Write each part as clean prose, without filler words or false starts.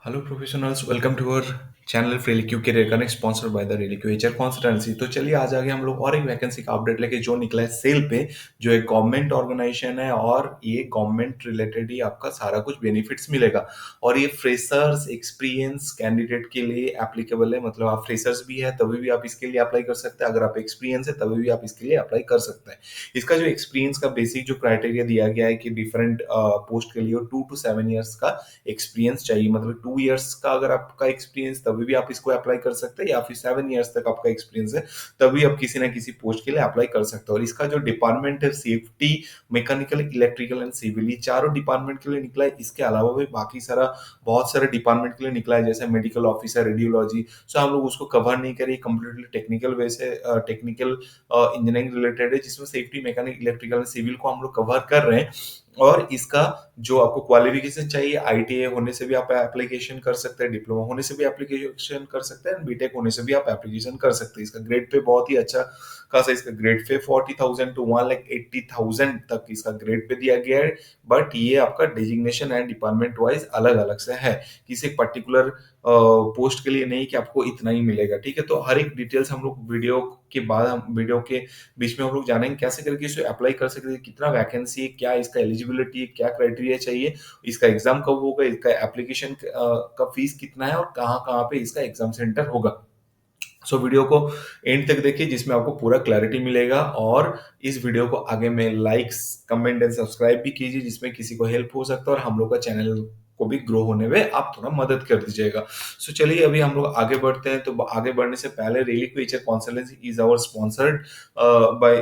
Hello professionals, welcome to our channel रेलिक्यू career connect sponsored by the रेलिक्यू HR consultancy. तो चलिए आज आगे हम लोग और एक वैकेंसी का अपडेट लेके जो निकला है सेल पे, जो एक गवर्नमेंट ऑर्गेनाइजेशन है और ये गवर्नमेंट रिलेटेड ही आपका सारा कुछ बेनिफिट्स मिलेगा। और ये फ्रेशर्स एक्सपीरियंस कैंडिडेट के लिए एप्लीकेबल है, मतलब आप फ्रेशर्स भी है तभी भी आप इसके लिए अप्लाई कर सकते हैं, अगर आप एक्सपीरियंस है तभी भी आप इसके लिए अप्लाई कर सकते हैं। इसका जो एक्सपीरियंस का बेसिक जो क्राइटेरिया दिया गया है कि डिफरेंट पोस्ट के लिए 2 to 7 ईयर्स का एक्सपीरियंस चाहिए, मतलब 2 ईयर्स का अगर आपका एक्सपीरियंस तभी भी आप इसको अप्लाई कर सकते हैं, या फिर 7 ईयर्स तक आपका एक्सपीरियंस है तभी आप किसी ना किसी पोस्ट के लिए अप्लाई कर सकते हो। और इसका जो डिपार्टमेंट है safety, mechanical, electrical and civil, ये चारों डिपार्टमेंट के लिए निकला है। इसके अलावा भी बाकी सारा बहुत सारे डिपार्टमेंट के लिए निकला है, जैसे मेडिकल ऑफिसर, रेडियोलॉजी। सो हम लोग उसको कवर नहीं करें, कंप्लीटली टेक्निकल वे से टेक्निकल इंजीनियरिंग रिलेटेड है, जिसमें safety, mechanic, electrical and civil को हम लोग कवर कर रहे हैं। और इसका जो आपको क्वालिफिकेशन चाहिए, आईटीआई होने से भी आप एप्लीकेशन कर सकते हैं, डिप्लोमा होने से भी एप्लीकेशन कर सकते हैं, बीटेक होने से भी आप एप्लीकेशन कर सकते हैं। इसका ग्रेड पे बहुत ही अच्छा खासा, इसका ग्रेड पे 40,000 टू 1,80,000 तक इसका ग्रेड पे दिया गया है। बट ये आपका डिजिग्नेशन एंड डिपार्टमेंट वाइज अलग अलग से है, किसी पर्टिकुलर पोस्ट के लिए नहीं कि आपको इतना ही मिलेगा। ठीक है, तो हर एक डिटेल्स हम लोग वीडियो के बाद, हम वीडियो के बीच में हम लोग जानेंगे कैसे करके इसे अप्लाई कर सकते हैं, कितना वैकेंसी है, क्या इसका एलिजिबिलिटी है, क्या क्राइटेरिया चाहिए, इसका एग्जाम कब होगा, इसका एप्लीकेशन का फीस कितना है और कहाँ कहाँ पे इसका एग्जाम सेंटर होगा। सो वीडियो को एंड तक देखिए, जिसमें आपको पूरा क्लैरिटी मिलेगा। और इस वीडियो को आगे में लाइक्स, कमेंट एंड सब्सक्राइब भी कीजिए, जिसमें किसी को हेल्प हो सकता है और हम लोग का चैनल को भी ग्रो होने में आप थोड़ा मदद कर दीजिएगा। सो चलिए अभी हम लोग आगे बढ़ते हैं। तो आगे बढ़ने से पहले रेलिक्यू HR consultancy is our sponsored by,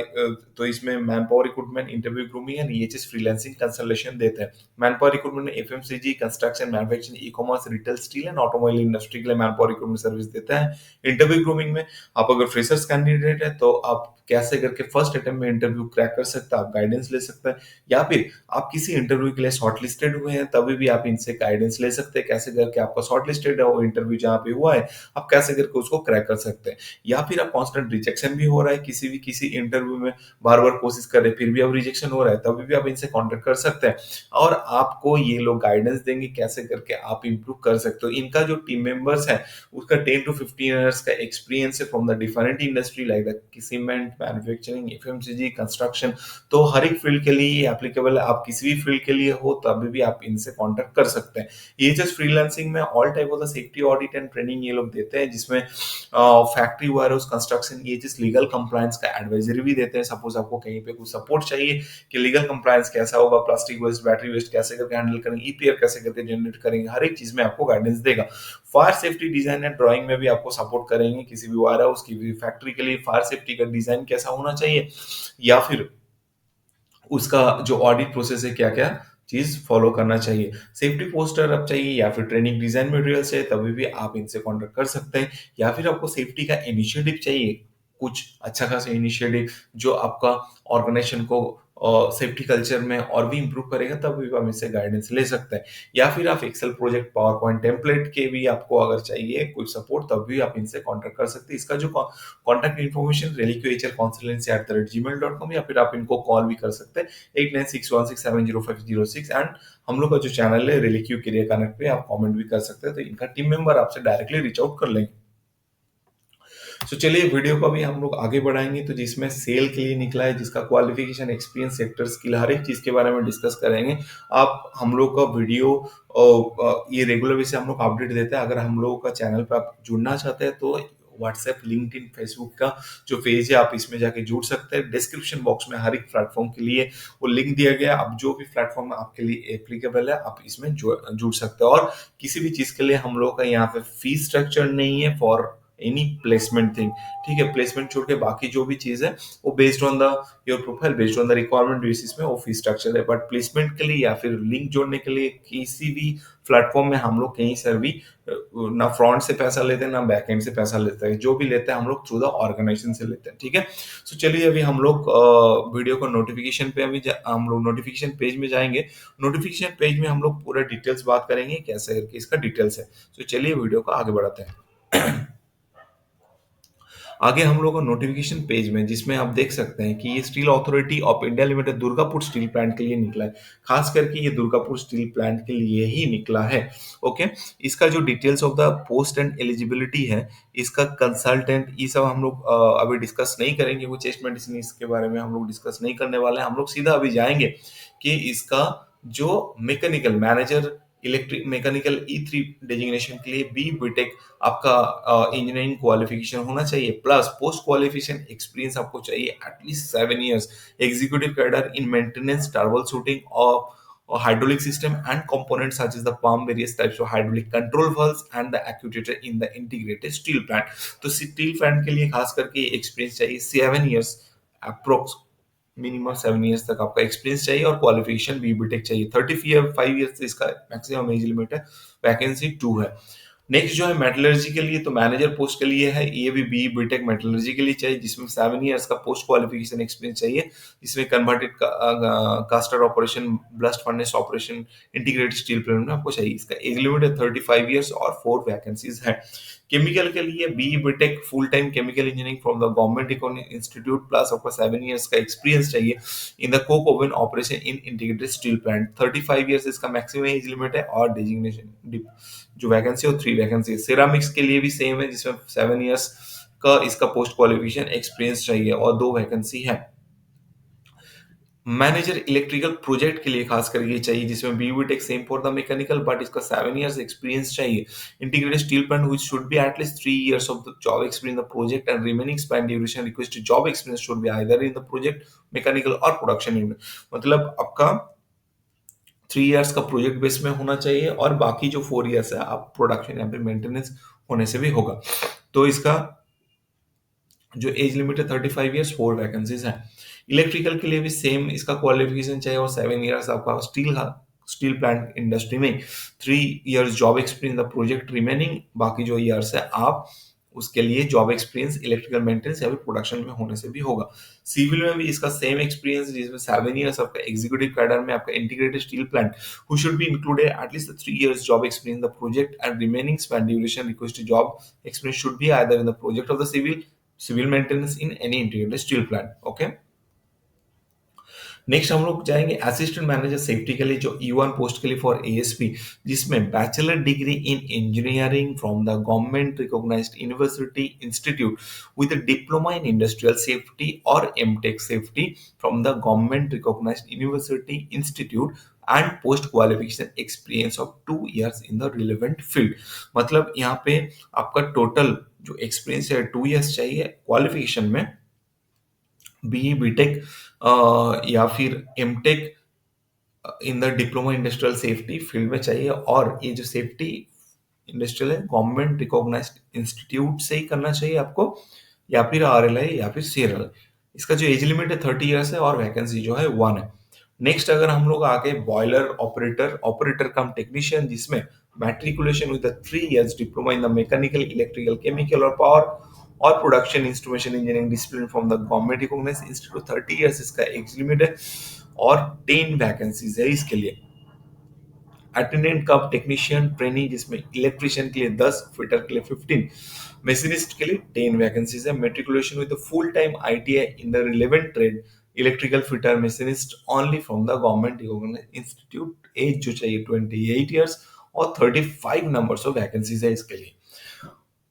तो इसमें man power recruitment, interview grooming and EHS freelancing consultation देते हैं। मैन पावर रिक्रूटमेंट में FMCG, construction, manufacturing, e commerce, retail, steel and automobile industry के लिए मैन पावर रिक्रूटमेंट सर्विस देता है। Interview grooming में आप अगर फ्रेशर्स कैंडिडेट है तो आप कैसे करके फर्स्ट अटेम्प्ट में इंटरव्यू क्रैक कर सकते हैं, आप गाइडेंस ले सकते हैं। या फिर आप किसी इंटरव्यू के लिए शॉर्टलिस्टेड हुए हैं तभी भी आप इनसे गाइडेंस ले सकते हैं, कैसे करके आपका शॉर्टलिस्टेड है वो इंटरव्यू जहाँ पे हुआ है, आप कैसे करके उसको क्रैक कर सकते हैं। या फिर आप कांस्टेंट रिजेक्शन भी हो रहा है किसी इंटरव्यू में, बार बार कोशिश कर रहे हैं फिर भी अब रिजेक्शन हो रहा है, तभी भी आप इनसे कॉन्टेक्ट कर सकते हैं और आपको ये लोग गाइडेंस देंगे कैसे करके आप इंप्रूव कर सकते हो। इनका जो टीम मेंबर्स है उसका 10 to 15 years का एक्सपीरियंस है from the different industry like the cement, manufacturing, FMCG, construction. तो हर एक फील्ड के लिए एप्लीकेबल है, आप किसी भी फील्ड के लिए हो तभी भी आप इनसे कांटेक्ट कर सकते हैं। ये जस्ट फ्रीलांसिंग में all type of the safety audit and training ये लोग देते हैं, जिसमें फैक्ट्री वायरहाउस, कंस्ट्रक्शन, ये जस्ट लीगल कंप्लायंस का एडवाइजरी भी देते हैं। सपोज आपको कहीं पे कुछ सपोर्ट चाहिए कि लीगल कंप्लायंस कैसा होगा, प्लास्टिक वेस्ट, बैटरी वेस्ट कैसे करके हैंडल करेंगे, ईपीआर कैसे करके जनरेट करेंगे, हर एक चीज में आपको गाइडेंस देगा। Fire safety design and drawing में भी आपको सपोर्ट करेंगे, किसी भी वायर हाउस की भी फैक्ट्री के लिए फायर सेफ्टी का डिजाइन कैसा होना चाहिए, या फिर उसका जो ऑडिट प्रोसेस है क्या क्या चीज फॉलो करना चाहिए। सेफ्टी पोस्टर अब चाहिए या फिर ट्रेनिंग डिजाइन मटेरियल चाहिए तभी भी आप इनसे कॉन्टेक्ट कर सकते हैं। या फिर आपको सेफ्टी का इनिशिएटिव चाहिए, कुछ अच्छा खासा इनिशिएटिव जो आपका ऑर्गेनाइजेशन को सेफ्टी कल्चर में और भी इंप्रूव करेगा, तब भी आप इससे गाइडेंस ले सकते हैं। या फिर आप excel project, power point template के भी आपको अगर चाहिए कुछ सपोर्ट तब भी आप इनसे कॉन्टेक्ट कर सकते हैं। इसका जो कॉन्टैक्ट इन्फॉर्मेशन reliquahrconsulency@gmail.com, या फिर आप इनको कॉल भी कर सकते हैं 8961670506। एंड हम लोग का जो चैनल है रिलिक्यू करियर कनेक्ट पे आप कमेंट भी कर सकते हैं, तो इनका टीम मेंबर आपसे डायरेक्टली रीच आउट कर लेंगे। तो चलिए वीडियो को भी हम लोग आगे बढ़ाएंगे, तो जिसमें सेल के लिए निकला है, जिसका क्वालिफिकेशन, एक्सपीरियंस, सेक्टर, स्किल, हर एक चीज के बारे में डिस्कस करेंगे। आप हम लोग का वीडियो ये रेगुलर बेसिस हम लोग अपडेट देते हैं। अगर हम लोगों का चैनल पे आप जुड़ना चाहते हैं तो व्हाट्सएप, लिंक्डइन, फेसबुक का जो पेज है आप इसमें जाके जुड़ सकते हैं। डिस्क्रिप्शन बॉक्स में हर एक प्लेटफॉर्म के लिए वो लिंक दिया गया है, आप जो भी प्लेटफॉर्म आपके लिए एप्लीकेबल है आप इसमें जुड़ सकते हैं। और किसी भी चीज के लिए हम लोग का यहाँ पे फीस स्ट्रक्चर नहीं है फॉर एनी प्लेसमेंट थिंग। ठीक है, प्लेसमेंट छोड़ के बाकी जो भी चीज है वो based on the your profile, based on the requirement basis में वो फीस स्ट्रक्चर है। बट प्लेसमेंट के लिए या फिर लिंक जोड़ने के लिए किसी भी प्लेटफॉर्म में हम लोग कहीं सर भी ना फ्रंट से पैसा लेते हैं ना बैक एंड से पैसा लेते हैं, जो भी लेते हैं हम लोग थ्रू द ऑर्गेनाइजेशन से लेते हैं। ठीक है, सो चलिए अभी हम लोग वीडियो को नोटिफिकेशन पे हम लोग नोटिफिकेशन पेज में जाएंगे। नोटिफिकेशन पेज में हम लोग पूरा डिटेल्स बात करेंगे कैसे करके इसका डिटेल्स है। तो चलिए वीडियो को आगे बढ़ाते हैं। आगे हम लोग को नोटिफिकेशन पेज में जिसमें आप देख सकते हैं कि ये steel authority of India limited Durgapur steel plant के लिए निकला है। खास करके ये दुर्गापुर स्टील प्लांट के लिए ही निकला है। ओके, इसका जो details of the post and eligibility है, इसका कंसल्टेंट, ये सब हम लोग अभी डिस्कस नहीं करेंगे। वो चेस्ट मेडिसिन इसके बारे में हम लोग डिस्कस नहीं करने वाले हैं। हम लोग सीधा अभी जाएंगे कि इसका जो mechanical manager electric mechanical E3 designation के लिए बी बीटेक आपका इंजीनियरिंग क्वालिफिकेशन होना चाहिए, प्लस पोस्ट क्वालिफिकेशन एक्सपीरियंस आपको चाहिए at least 7 years executive cadre in maintenance, trouble shooting और hydraulic system and components such as the pump, various types of hydraulic control valves and the actuator in the integrated steel plant। तो steel plant के लिए खास करके experience चाहिए 7 years approx, minimum 7 years तक आपका experience चाहिए और क्वालिफिकेशन बी बीटेक चाहिए। 35 years इसका मैक्सिमम एज लिमिट है। वैकेंसी 2 है। नेक्स्ट जो है मेटलर्जी के लिए, तो मैनेजर पोस्ट के लिए है, ये भी बी बीटेक मेटलर्जी के लिए चाहिए, जिसमें 7 years का पोस्ट क्वालिफिकेशन एक्सपीरियंस चाहिए। इसमें converted caster operation, blast furnace operation, integrated steel plant में आपको चाहिए। इसका एज लिमिट है 35 years और 4 वैकेंसीज है। केमिकल के लिए B B Tech full time chemical engineering from the government economic institute plus आपका 7 years का एक्सपीरियंस चाहिए in the coke oven operation in integrated steel plant. 35 years इसका मैक्सिमम एज लिमिट है और डेजिग्नेशन जो वैकेंसी है 3 वैकेंसी। सिरामिक्स के लिए भी सेम है, जिसमें 7 years का इसका पोस्ट क्वालिफिकेशन एक्सपीरियंस चाहिए और 2 वैकेंसी है। मैनेजर इलेक्ट्रिकल प्रोजेक्ट के लिए खास करके चाहिए, जिसमें बीवीटेक same for the mechanical but इसका 7 years एक्सपीरियंस चाहिए। Integrated steel plant which should be at least 3 years of the job experience in the project and remaining span duration requested job experience should be either in the project mechanical और production unit. मतलब आपका 3 years का project base में होना चाहिए और बाकी जो 4 years है आप प्रोडक्शन या फिर मेंटेनेंस होने से भी होगा। तो इसका जो एज लिमिट है 35 years, 4 वैकेंसीज हैं। इलेक्ट्रिकल के लिए भी सेम इसका क्वालिफिकेशन चाहिए और 7 years आपका स्टील प्लांट इंडस्ट्री में, 3 years job experience the project remaining, बाकी जो ईयर्स है आप उसके लिए जॉब एक्सपीरियंस इलेक्ट्रिकल मेंटेनेंस या फिर प्रोडक्शन में होने से भी होगा। सिविल में भी इसका सेम एक्सपीरियंस, जिसमें 7 years आपका एग्जीक्यूटिव कैडर में आपका integrated steel plant who should be included at least 3 years job experience in the project and remaining span duration requested job experience should be either in the project of the civil maintenance in any integrated steel plant। Okay, next हम लोग जाएंगे assistant manager safety के लिए, जो E1 post के लिए for ASP, जिसमें bachelor degree in engineering from the government recognized university institute with diploma in industrial safety और MTech safety from the government recognized university institute and post qualification experience of 2 years in the relevant field. मतलब यहाँ पे आपका total जो experience है 2 years चाहिए, qualification में B B Tech या फिर M Tech in the diploma industrial safety field में चाहिए, और ये जो सेफ्टी इंडस्ट्रियल है गवर्नमेंट रिकॉग्नाइज्ड इंस्टीट्यूट से ही करना चाहिए आपको, या फिर आरएलआई या फिर सीआरएल। इसका जो एज लिमिट है 30 years है और वैकेंसी जो है 1 है। नेक्स्ट अगर हम लोग आगे boiler operator, operator cum technician, जिसमें matriculation with 3 years diploma in the mechanical, electrical, chemical और पावर और production instrumentation engineering discipline from the government recognised institute, 30 years इसका एज लिमिट है और 10 वैकेंसीज है इसके लिए। अटेंडेंट कम टेक्नीशियन ट्रेनी, जिसमें इलेक्ट्रिशियन के लिए 10, फिटर के लिए 15, मशीनिस्ट के लिए 10 वैकेंसीज है। Matriculation with full time ITI in the relevant trade, electrical fitter machinist only from the government recognised institute. Age जो चाहिए 28 years और 35 नंबर्स ऑफ वैकेंसीज है इसके लिए।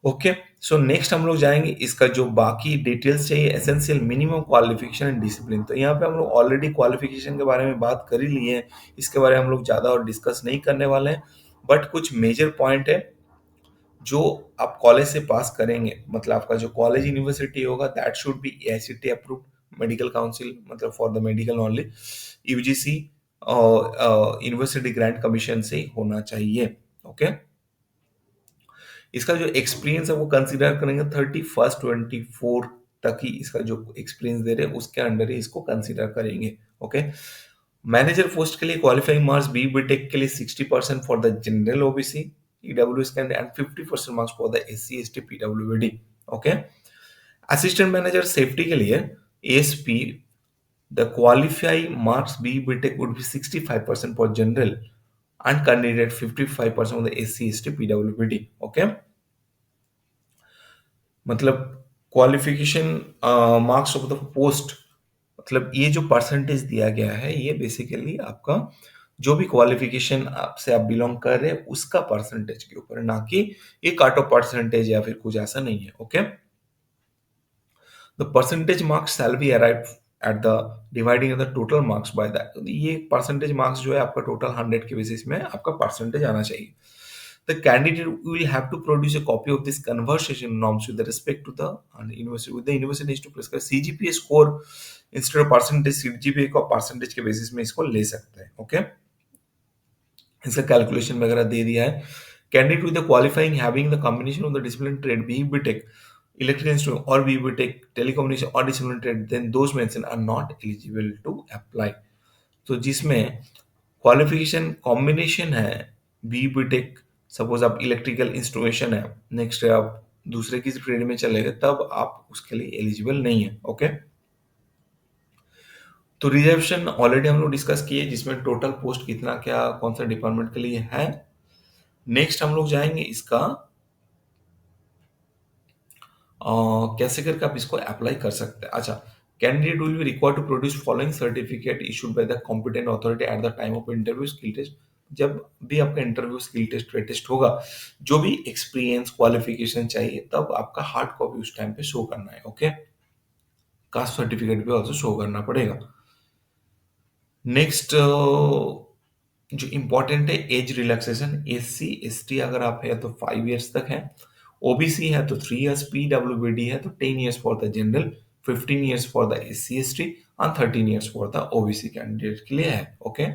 ओके, सो नेक्स्ट हम लोग जाएंगे इसका जो बाकी डिटेल्स चाहिए, essential minimum qualification and discipline. तो यहाँ पे हम लोग ऑलरेडी क्वालिफिकेशन के बारे में बात कर ही लिए हैं, इसके बारे में हम लोग ज़्यादा और डिस्कस नहीं करने वाले हैं। बट कुछ मेजर पॉइंट है जो आप कॉलेज से पास करेंगे, मतलब आपका जो कॉलेज यूनिवर्सिटी होगा that should be AICTE approved, medical council मतलब for the medical only, UGC और यूनिवर्सिटी ग्रांट कमीशन से ही होना चाहिए। ओके, इसका जो एक्सपीरियंस है वो कंसीडर करेंगे 31 24 तक ही, इसका जो एक्सपीरियंस दे रहे हैं उसके अंडर ही इसको कंसीडर करेंगे। ओके, मैनेजर पोस्ट के लिए क्वालिफाइंग मार्क्स बी बीटेक के लिए 60% for the general OBC EWS candidate and 50% marks for the SC ST PWD. Okay, assistant manager safety के लिए ASP the qualifying marks B BTech would be 65% for general and candidate 55% of the SC ST PWBD। Okay, मतलब qualification marks of the post, मतलब ये जो percentage दिया गया है ये बेसिकली आपका जो भी क्वालिफिकेशन आपसे आप बिलोंग कर रहे हैं उसका परसेंटेज के ऊपर है, ना कि ये काट ऑफ परसेंटेज या फिर कुछ ऐसा नहीं है। Okay, the percentage marks shall be arrive at the dividing the total marks by that, ये परसेंटेज मार्क्स जो है आपका टोटल 100 के बेसिस में आपका परसेंटेज आना चाहिए। The candidate will have to produce a copy of this conversation norms with respect to the university. With the university needs to prescribe CGPA score instead of percentage, CGPA को percentage के basis में इसको ले सकते हैं। Okay, इसका calculation वगैरह दे दिया है। Candidate with the qualifying having the combination of the discipline trade B B Tech electrical instrument और बी बीटेक टेलीकम्युनिकेशन और discipline trade than those mention are not eligible to apply. तो जिसमें क्वालिफिकेशन कॉम्बिनेशन है B B Tech, suppose आप electrical instrumentation है, next आप दूसरे किसी ट्रेड में चले गए तब आप उसके लिए एलिजिबल नहीं है। ओके, तो रिजर्वेशन ऑलरेडी हम लोग डिस्कस किए जिसमें टोटल पोस्ट कितना क्या कौन सा डिपार्टमेंट के लिए है। नेक्स्ट हम लोग जाएंगे इसका कैसे करके आप इसको अप्लाई कर सकते हैं। अच्छा, candidate will be required to produce following certificate issued by the competent authority at the time of interview skill test. जब भी आपका इंटरव्यू स्किल टेस्ट टेस्ट होगा, जो भी एक्सपीरियंस क्वालिफिकेशन चाहिए तब आपका हार्ड कॉपी उस टाइम पे शो करना है। ओके, कास्ट सर्टिफिकेट भी ऑल्सो शो करना पड़ेगा। नेक्स्ट जो इम्पोर्टेंट है एज रिलैक्सेशन, एससी एसटी अगर आप है तो 5 इयर्स तक है, ओबीसी है तो 3 इयर्स, पीडब्ल्यूबीडी है तो 10 years for the general, 15 years for the SC ST and 13 years for the OBC candidate के लिए है। ओके,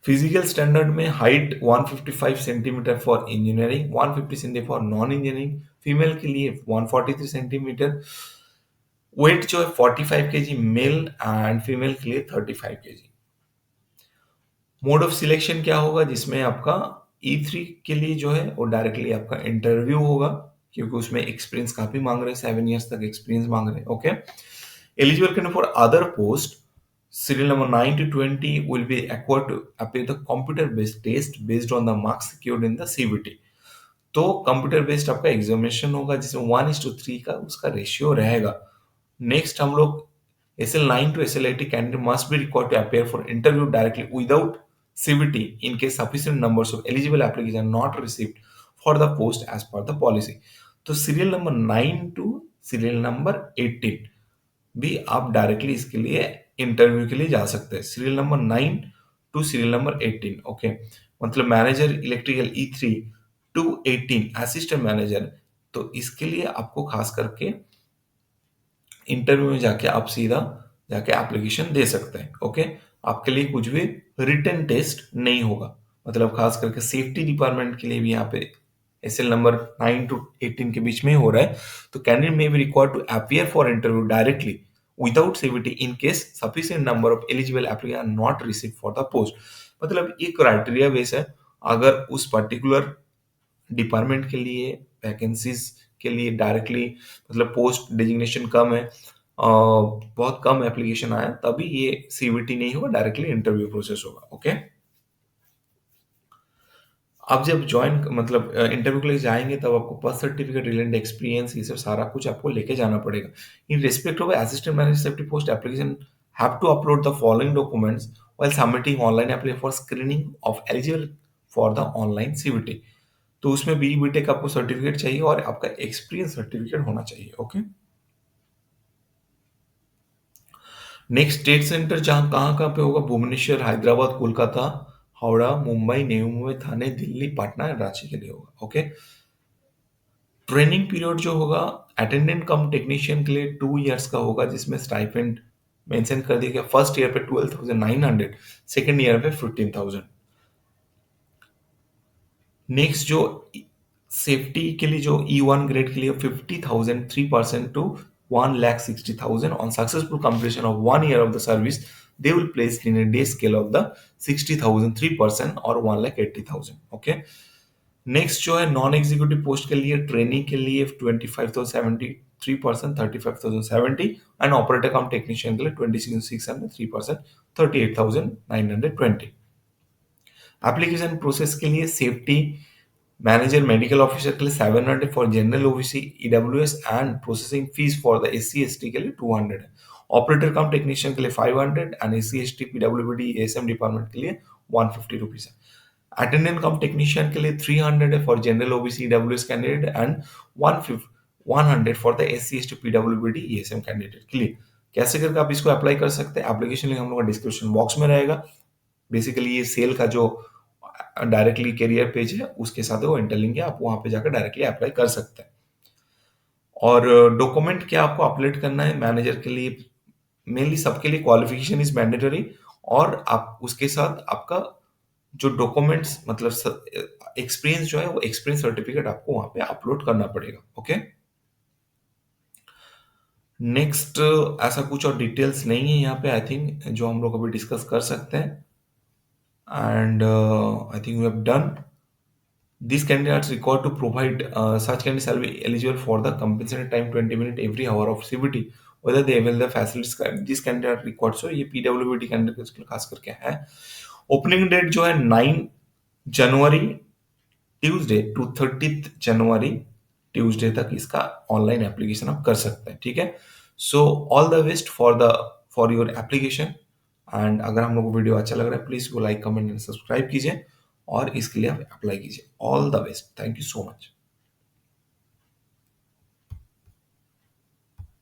फिजिकल स्टैंडर्ड में height 155 centimetre for engineering, 150 centimetre for non engineering, female के लिए 143 सेंटीमीटर, वेट जो है 45 केजी मेल एंड फीमेल के लिए 35 केजी। मोड ऑफ सिलेक्शन क्या होगा, जिसमें आपका E3 के लिए जो है वो डायरेक्टली आपका इंटरव्यू होगा, क्योंकि उसमें एक्सपीरियंस काफी मांग रहे हैं, 7 इयर्स तक एक्सपीरियंस मांग रहे हैं। Okay, eligible candidate for other post serial number 9 to 20 will be required to appear the computer based test based on the marks secured in the CBT। तो कंप्यूटर बेस्ड आपका एग्जामिनेशन होगा जिसमें 1:3 का उसका रेशियो रहेगा। नेक्स्ट हम लोग SL9 to SL80 candidate must be required to appear for interview directly without CBT in case sufficient numbers of eligible applications are not received for the post as per the policy। तो serial number 9 to serial number 18 भी आप directly इसके लिए interview के लिए जा सकते हैं। Serial number 9 to serial number 18। Okay, मतलब manager electrical E3 to 18 assistant manager, तो इसके लिए आपको खास करके इंटरव्यू में जाके आप सीधा जाके एप्लीकेशन दे सकते हैं। ओके, आपके लिए कुछ भी रिटन टेस्ट नहीं होगा, मतलब खास करके सेफ्टी डिपार्टमेंट के लिए भी यहाँ पे एसएल नंबर 9 टू 18 के बीच में हो रहा है। तो candidate may be required to appear for interview directly without CVT in case sufficient number of eligible applicant are not receive for the post. मतलब ये क्राइटेरिया बेस है, अगर उस पर्टिकुलर डिपार्टमेंट के लिए वैकेंसीज के लिए डायरेक्टली, मतलब पोस्ट डेजिग्नेशन कम है, बहुत कम एप्लीकेशन आया, तभी ये सीवीटी नहीं होगा, डायरेक्टली इंटरव्यू प्रोसेस होगा। ओके, आप जब ज्वाइन मतलब इंटरव्यू के लिए जाएंगे तब आपको बर्थ सर्टिफिकेट, रिलेटेड एक्सपीरियंस, ये सब सारा कुछ आपको लेके जाना पड़ेगा। In respect of assistant manager safety post application have to upload the following documents while submitting online application for screening of eligible for the online CVT. तो उसमें बी बीटेक आपको सर्टिफिकेट चाहिए और आपका एक्सपीरियंस सर्टिफिकेट होना चाहिए। Okay, next state centre जहां कहाँ कहाँ पे होगा, भुवनेश्वर, हैदराबाद, कोलकाता, हावड़ा, मुंबई, नई मुंबई, थाने, दिल्ली, पटना एंड रांची के लिए होगा। ओके, ट्रेनिंग पीरियड जो होगा अटेंडेंट कम टेक्नीशियन के लिए 2 इयर्स का होगा, जिसमें स्टाइपेंड मेंशन कर दिया गया। फर्स्ट ईयर पे 12,900, सेकेंड ईयर पे 15,000। नेक्स्ट जो सेफ्टी के लिए जो E1 ग्रेड के लिए 50,000 3% to 1,60,000 on successful completion of 1 year of the service they will place in a day scale of the 60,000 3% और 1,80,000। ओके, नेक्स्ट जो है नॉन एग्जीक्यूटिव पोस्ट के लिए ट्रेनिंग के लिए 25,070 3% 35,070 एंड ऑपरेटर कम टेक्नीशियन के लिए 26,600 3% 38,920। एप्लीकेशन प्रोसेस के लिए सेफ्टी मैनेजर मेडिकल ऑफिसर के लिए 700 for general OBC EWS and processing fees for the SC ST के लिए 200 है। ऑपरेटर कम टेक्नीशियन के लिए 500 and SC ST PWBD ASM department के लिए 150 रुपीज है। अटेंडेंट कम टेक्नीशियन के लिए 300 है for general OBC EWS candidate and 100 for the SC ST PWBD ESM candidate के लिए। कैसे करके आप इसको अप्लाई कर सकते हैं? एप्लीकेशन लिंक हम लोग का डिस्क्रिप्शन बॉक्स में रहेगा। बेसिकली ये सेल का जो डायरेक्टली करियर पेज है उसके साथ वो इंटरलिंक है, आप वहां पे जाकर डायरेक्टली अप्लाई कर सकते हैं। और डॉक्यूमेंट क्या आपको अपलोड करना है मैनेजर के लिए? मेनली सबके लिए क्वालिफिकेशन इज मैंडेटरी, और आप उसके साथ आपका जो डॉक्यूमेंट्स मतलब एक्सपीरियंस जो है वो एक्सपीरियंस सर्टिफिकेट आपको वहां पे अपलोड करना पड़ेगा। ओके, नेक्स्ट ऐसा कुछ और डिटेल्स नहीं है यहाँ पे आई थिंक जो हम लोग अभी डिस्कस कर सकते हैं। And I think we have done. These candidates required to provide such candidates shall be eligible for the compensated time 20 minutes every hour of CBT whether they avail the facilities जिस candidate record so ये PWBD candidate के लिए खास करके है। Opening date जो है 9 January Tuesday to 30 January Tuesday तक इसका ऑनलाइन एप्लीकेशन आप कर सकते हैं। ठीक है, so all the best for your application. And अगर हम लोग को वीडियो अच्छा लग रहा है प्लीज को लाइक कमेंट एंड सब्सक्राइब कीजिए और इसके लिए आप अप्लाई कीजिए। All the best, thank you so much.